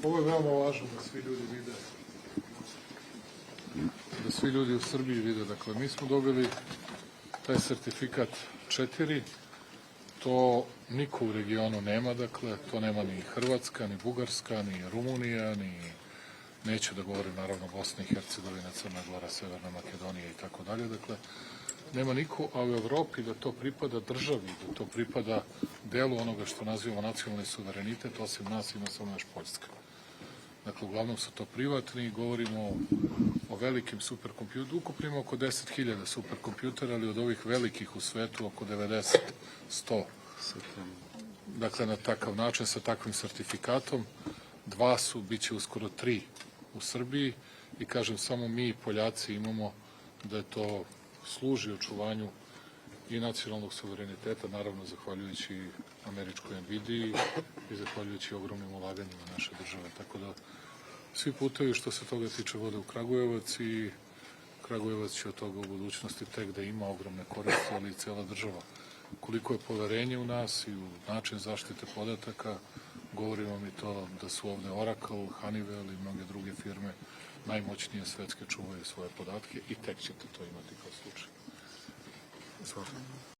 Ovo je veoma važno da svi ljudi vide, da svi ljudi u Srbiji vide. Dakle, mi smo dobili taj sertifikat 4, to niko u regionu nema, dakle, to nema ni Hrvatska, ni Bugarska, ni Rumunija, ni, neću da govorim, naravno, Bosna i Hercegovina, Crna Gora, Severna Makedonija i tako dalje, dakle, nema niko, a u Evropi da to pripada državi, da to pripada delu onoga što nazivamo nacionalni suverenitet, osim nas ima samo još Poljska. Dakle, uglavnom su to privatni, govorimo o velikim superkompjuterima, ukupno ima oko 10.000 superkompjutera, ali od ovih velikih u svetu oko 90, 100. Dakle, na takav način, sa takvim sertifikatom, 2 su, bit će uskoro 3 u Srbiji i kažem, samo mi Poljaci imamo da je to služi očuvanju i nacionalnog suvereniteta, naravno zahvaljujući američkoj Nvidiji i zahvaljujući ogromnim ulaganjima naše države. Tako da svi putevi što se toga tiče vode u Kragujevac i Kragujevac će od toga u budućnosti tek da ima ogromne koristi, ali i cela država. Koliko je poverenje u nas i u način zaštite podataka, govorimo mi to da su ovde Oracle, Honeywell i mnoge druge firme najmoćnije svetske čuvaju svoje podatke i tek ćete to imati kao slučaj. Hvala.